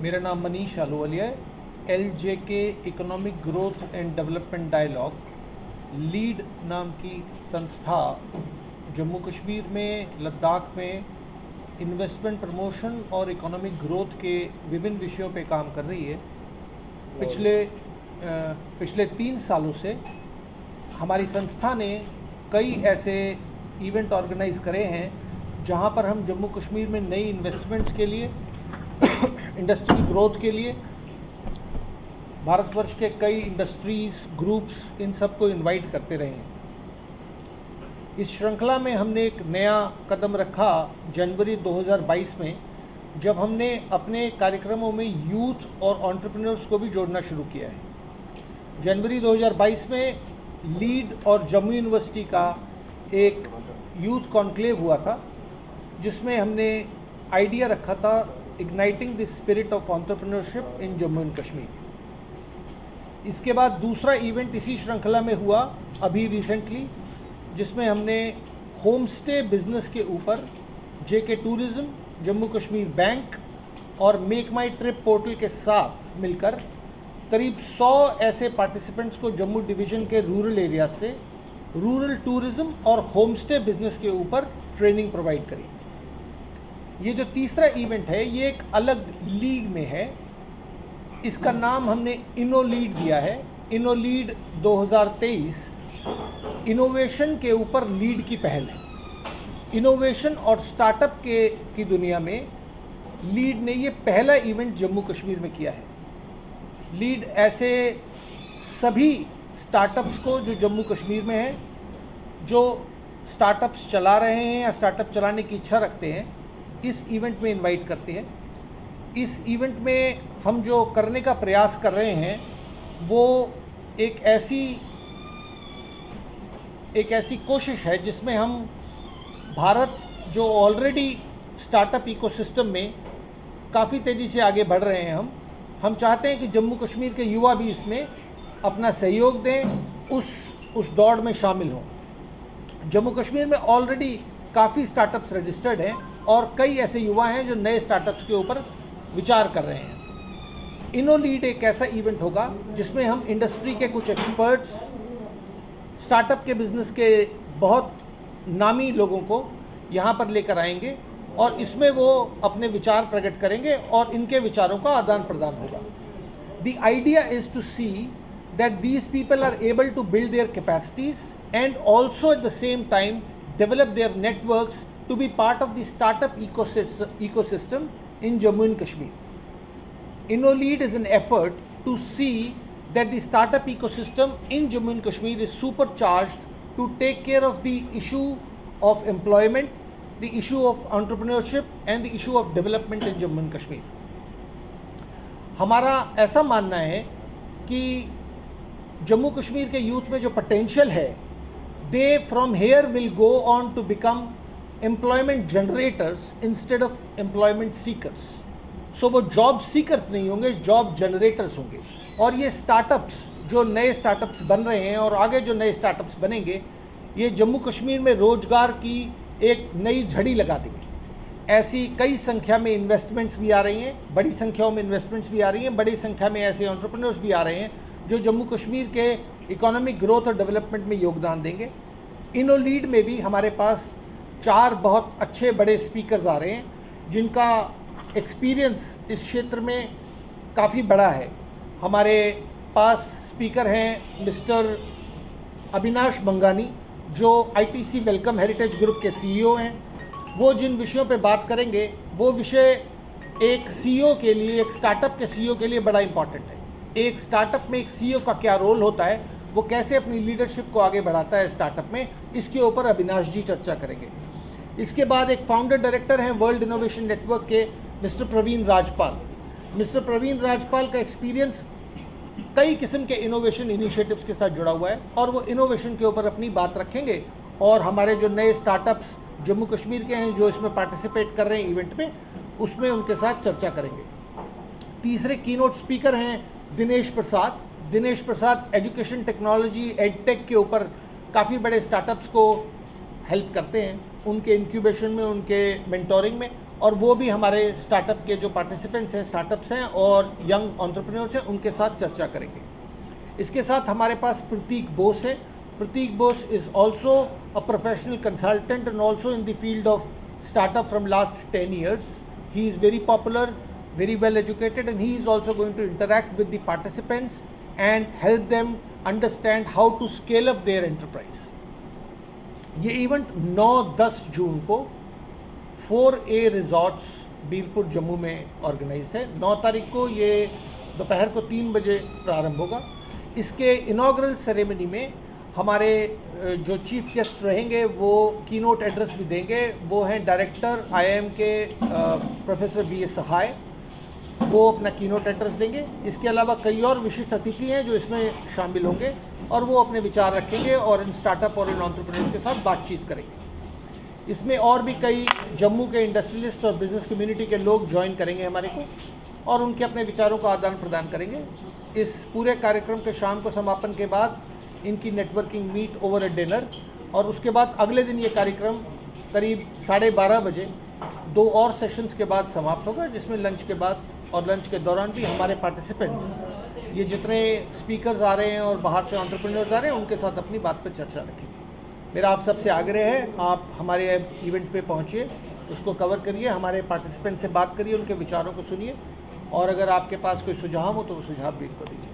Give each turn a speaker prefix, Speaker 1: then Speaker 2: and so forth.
Speaker 1: मेरा नाम मनीष आलूवालिया है। LJK economic growth and development dialogue lead नाम की संस्था जम्मू कश्मीर में, लद्दाख में इन्वेस्टमेंट प्रमोशन और इकोनॉमिक ग्रोथ के विभिन्न विषयों पे काम कर रही है। पिछले 3 सालों से हमारी संस्था ने कई ऐसे इवेंट ऑर्गेनाइज करे हैं जहां पर हम जम्मू कश्मीर में नई इन्वेस्टमेंट्स के लिए, इंडस्ट्रियल ग्रोथ के लिए भारतवर्ष के कई इंडस्ट्रीज़, ग्रुप्स, इन सबको इनवाइट करते रहे हैं। इस श्रृंखला में हमने एक नया कदम रखा जनवरी 2022 में, जब हमने अपने कार्यक्रमों में यूथ और एंटरप्रेन्योर्स को भी जोड़ना शुरू किया है। जनवरी 2022 में लीड और जम्मू यूनिवर्सिटी का एक यूथ कॉन्क्लेव हुआ था, जिसमें हमने आइडिया रखा था igniting the spirit of entrepreneurship in Jammu and Kashmir. इसके बाद दूसरा इवेंट इसी श्रृंखला में हुआ अभी रिसेंटली, जिसमें हमने होम स्टे बिजनेस के ऊपर JK tourism, Jammu Kashmir bank और मेक माई ट्रिप पोर्टल के साथ मिलकर करीब 100 ऐसे पार्टिसिपेंट्स को जम्मू डिवीज़न के रूरल एरिया से रूरल टूरिज्म और होम स्टे बिजनेस के ऊपर ट्रेनिंग प्रोवाइड करी। ये जो तीसरा इवेंट है, ये एक अलग लीग में है। इसका नाम हमने इनोलीड दिया है। इनोलीड 2023 इनोवेशन के ऊपर लीड की पहल है। इनोवेशन और स्टार्टअप की दुनिया में लीड ने ये पहला इवेंट जम्मू कश्मीर में किया है। लीड ऐसे सभी स्टार्टअप्स को जो जम्मू कश्मीर में हैं, जो स्टार्टअप्स चला रहे हैं या स्टार्टअप चलाने की इच्छा रखते हैं, इस इवेंट में इनवाइट करते हैं। इस इवेंट में हम जो करने का प्रयास कर रहे हैं वो एक ऐसी कोशिश है जिसमें हम भारत, जो ऑलरेडी स्टार्टअप इकोसिस्टम में काफ़ी तेज़ी से आगे बढ़ रहे हैं, हम चाहते हैं कि जम्मू कश्मीर के युवा भी इसमें अपना सहयोग दें, उस दौड़ में शामिल हों। जम्मू कश्मीर में ऑलरेडी काफ़ी स्टार्टअप्स रजिस्टर्ड हैं और कई ऐसे युवा हैं जो नए स्टार्टअप्स के ऊपर विचार कर रहे हैं। इनोलीड एक ऐसा इवेंट होगा जिसमें हम इंडस्ट्री के कुछ एक्सपर्ट्स, स्टार्टअप के बिजनेस के बहुत नामी लोगों को यहाँ पर लेकर आएंगे और इसमें वो अपने विचार प्रकट करेंगे और इनके विचारों का आदान प्रदान होगा। The idea is to see that these people are able to build their capacities and also at the same time develop their networks to be part of the startup ecosystem in Jammu and Kashmir. InnoLead is an effort to see that the startup ecosystem in Jammu and Kashmir is supercharged to take care of the issue of employment, the issue of entrepreneurship and the issue of development in Jammu and Kashmir. हमारा ऐसा मानना है कि जम्मू कश्मीर के youth में जो potential है, they from here will go on to become employment generators instead of employment seekers. So वो जॉब सीकर्स नहीं होंगे, जॉब जनरेटर्स होंगे। और ये स्टार्टअप्स, जो नए स्टार्टअप्स बन रहे हैं और आगे जो नए स्टार्टअप्स बनेंगे, ये जम्मू कश्मीर में रोजगार की एक नई झड़ी लगा देंगे। ऐसी कई संख्या में इन्वेस्टमेंट्स भी आ रही हैं, बड़ी संख्याओं में इन्वेस्टमेंट्स भी आ रही हैं, बड़ी संख्या में ऐसे एंटरप्रेन्योर्स भी आ रहे हैं जो जम्मू कश्मीर के इकोनॉमिक ग्रोथ और डेवलपमेंट में योगदान देंगे। इनोलीड में भी हमारे पास 4 बहुत अच्छे बड़े स्पीकर्स आ रहे हैं जिनका एक्सपीरियंस इस क्षेत्र में काफ़ी बड़ा है। हमारे पास स्पीकर हैं मिस्टर अविनाश मंगानी, जो ITC वेलकम हेरिटेज ग्रुप के CEO हैं। वो जिन विषयों पे बात करेंगे, वो विषय एक CEO के लिए, एक स्टार्टअप के CEO के लिए बड़ा इंपॉर्टेंट है। एक स्टार्टअप में एक CEO का क्या रोल होता है, वो कैसे अपनी लीडरशिप को आगे बढ़ाता है स्टार्टअप में, इसके ऊपर अविनाश जी चर्चा करेंगे। इसके बाद एक फाउंडर डायरेक्टर हैं वर्ल्ड इनोवेशन नेटवर्क के मिस्टर प्रवीण राजपाल। मिस्टर प्रवीण राजपाल का एक्सपीरियंस कई किस्म के इनोवेशन इनिशिएटिव्स के साथ जुड़ा हुआ है और वो इनोवेशन के ऊपर अपनी बात रखेंगे और हमारे जो नए स्टार्टअप्स जम्मू कश्मीर के हैं जो इसमें पार्टिसिपेट कर रहे हैं इवेंट में, उसमें उनके साथ चर्चा करेंगे। तीसरे कीनोट स्पीकर हैं Dinesh Prasad. Dinesh Prasad education technology, edtech के ऊपर काफ़ी बड़े स्टार्टअप्स को हेल्प करते हैं, उनके इंक्यूबेशन में, उनके मेंटोरिंग में, और वो भी हमारे स्टार्टअप के जो पार्टिसिपेंट्स हैं, स्टार्टअप्स हैं और यंग एंटरप्रेन्योर्स हैं, उनके साथ चर्चा करेंगे। इसके साथ हमारे पास प्रतीक बोस है। Pratik Bose is also a professional consultant and also in the field of startup from last 10 years. He is very popular, very well educated, and he is also going to interact with the participants and help them understand how to scale up their enterprise. ये event 9-10 जून को 4A resorts Birpur Jammu में organise है। 9 तारीख को ये दोपहर को 3 बजे प्रारंभ होगा। इसके इनॉग्रल सेरेमनी में हमारे जो चीफ गेस्ट रहेंगे वो कीनोट एड्रेस भी देंगे। वो हैं डायरेक्टर IIM के प्रोफेसर BS सहाय, वो अपना कीनोट एड्रेस देंगे। इसके अलावा कई और विशिष्ट अतिथि हैं जो इसमें शामिल होंगे और वो अपने विचार रखेंगे और इन स्टार्टअप और इन एंटरप्रेन्योर के साथ बातचीत करेंगे। इसमें और भी कई जम्मू के इंडस्ट्रियलिस्ट और बिजनेस कम्युनिटी के लोग ज्वाइन करेंगे हमारे को और उनके अपने विचारों का आदान प्रदान करेंगे। इस पूरे कार्यक्रम के शाम को समापन के बाद इनकी networking meet over a dinner और उसके बाद अगले दिन ये कार्यक्रम करीब 12:30 बजे 2 और सेशंस के बाद समाप्त होगा, जिसमें लंच के बाद और लंच के दौरान भी हमारे पार्टिसिपेंट्स, ये जितने स्पीकर्स आ रहे हैं और बाहर से एंटरप्रेन्योर्स आ रहे हैं, उनके साथ अपनी बात पर चर्चा रखेंगे। मेरा आप सबसे आग्रह है, आप हमारे इवेंट पे पहुंचिए, उसको कवर करिए, हमारे पार्टिसिपेंट से बात करिए, उनके विचारों को सुनिए और अगर आपके पास कोई सुझाव हो तो वो सुझाव भी इनको दीजिए।